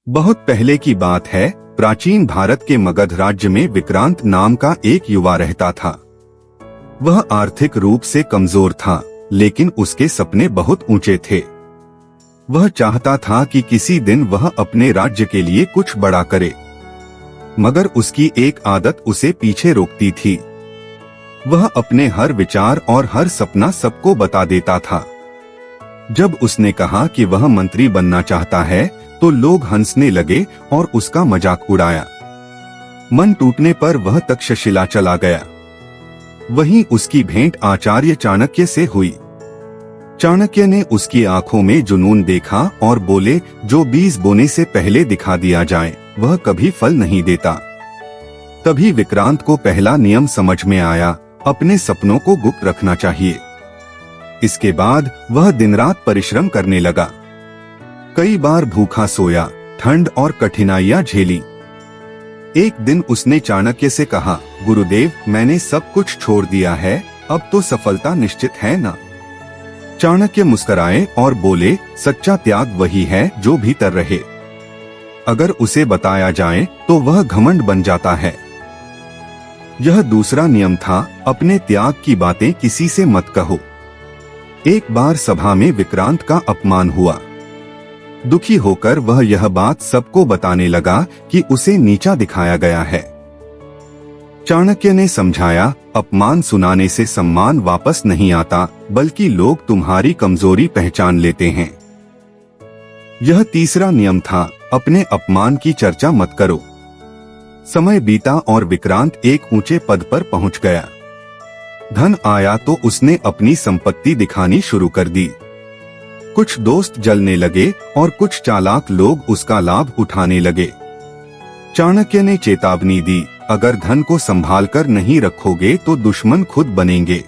बहुत पहले की बात है। प्राचीन भारत के मगध राज्य में विक्रांत नाम का एक युवा रहता था। वह आर्थिक रूप से कमजोर था, लेकिन उसके सपने बहुत ऊंचे थे। वह चाहता था कि किसी दिन वह अपने राज्य के लिए कुछ बड़ा करे, मगर उसकी एक आदत उसे पीछे रोकती थी। वह अपने हर विचार और हर सपना सबको बता देता था। जब उसने कहा कि वह मंत्री बनना चाहता है, तो लोग हंसने लगे और उसका मजाक उड़ाया। मन टूटने पर वह तक्षशिला चला गया। वहीं उसकी भेंट आचार्य चाणक्य से हुई। चाणक्य ने उसकी आंखों में जुनून देखा और बोले, जो बीज बोने से पहले दिखा दिया जाए वह कभी फल नहीं देता। तभी विक्रांत को पहला नियम समझ में आया, अपने सपनों को गुप्त रखना चाहिए। इसके बाद वह दिन रात परिश्रम करने लगा। कई बार भूखा सोया, ठंड और कठिनाइयां झेली। एक दिन उसने चाणक्य से कहा, गुरुदेव, मैंने सब कुछ छोड़ दिया है, अब तो सफलता निश्चित है ना? चाणक्य मुस्कुराए और बोले, सच्चा त्याग वही है जो भीतर रहे। अगर उसे बताया जाए तो वह घमंड बन जाता है। यह दूसरा नियम था, अपने त्याग की बातें किसी से मत कहो। एक बार सभा में विक्रांत का अपमान हुआ। दुखी होकर वह यह बात सबको बताने लगा कि उसे नीचा दिखाया गया है। चाणक्य ने समझाया, अपमान सुनाने से सम्मान वापस नहीं आता, बल्कि लोग तुम्हारी कमजोरी पहचान लेते हैं। यह तीसरा नियम था, अपने अपमान की चर्चा मत करो। समय बीता और विक्रांत एक ऊंचे पद पर पहुंच गया। धन आया तो उसने अपनी संपत्ति दिखानी शुरू कर दी। कुछ दोस्त जलने लगे और कुछ चालाक लोग उसका लाभ उठाने लगे। चाणक्य ने चेतावनी दी, अगर धन को संभाल कर नहीं रखोगे तो दुश्मन खुद बनेंगे।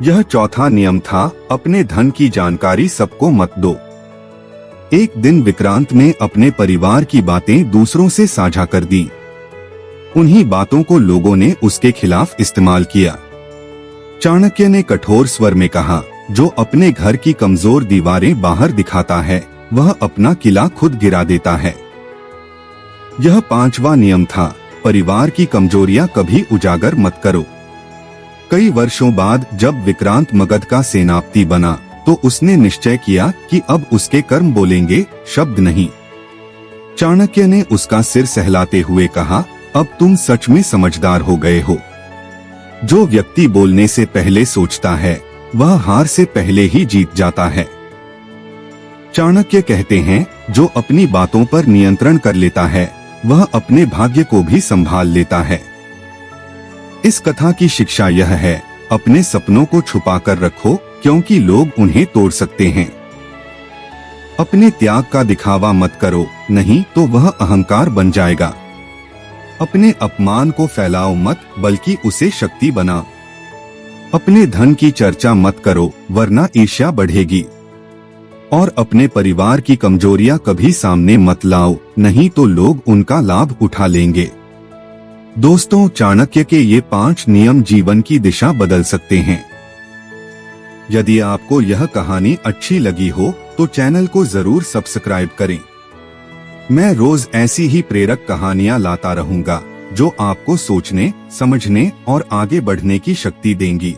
यह चौथा नियम था, अपने धन की जानकारी सबको मत दो। एक दिन विक्रांत ने अपने परिवार की बातें दूसरों से साझा कर दी। उन्हीं बातों को लोगों ने उसके खिलाफ इस्तेमाल किया। चाणक्य ने कठोर स्वर में कहा, जो अपने घर की कमजोर दीवारें बाहर दिखाता है, वह अपना किला खुद गिरा देता है। यह पांचवा नियम था, परिवार की कमजोरियां कभी उजागर मत करो। कई वर्षों बाद जब विक्रांत मगध का सेनापति बना, तो उसने निश्चय किया कि अब उसके कर्म बोलेंगे, शब्द नहीं। चाणक्य ने उसका सिर सहलाते हुए कहा, अब तुम सच में समझदार हो गए हो। जो व्यक्ति बोलने से पहले सोचता है, वह हार से पहले ही जीत जाता है। चाणक्य कहते हैं, जो अपनी बातों पर नियंत्रण कर लेता है, वह अपने भाग्य को भी संभाल लेता है। इस कथा की शिक्षा यह है, अपने सपनों को छुपा कर रखो, क्योंकि लोग उन्हें तोड़ सकते हैं। अपने त्याग का दिखावा मत करो, नहीं तो वह अहंकार बन जाएगा। अपने अपमान को फैलाओ मत, बल्कि उसे शक्ति बनाओ। अपने धन की चर्चा मत करो, वरना ईर्ष्या बढ़ेगी। और अपने परिवार की कमजोरियां कभी सामने मत लाओ, नहीं तो लोग उनका लाभ उठा लेंगे। दोस्तों, चाणक्य के ये 5 नियम जीवन की दिशा बदल सकते हैं। यदि आपको यह कहानी अच्छी लगी हो तो चैनल को जरूर सब्सक्राइब करें। मैं रोज ऐसी ही प्रेरक कहानियां लाता रहूंगा, जो आपको सोचने, समझने और आगे बढ़ने की शक्ति देंगी।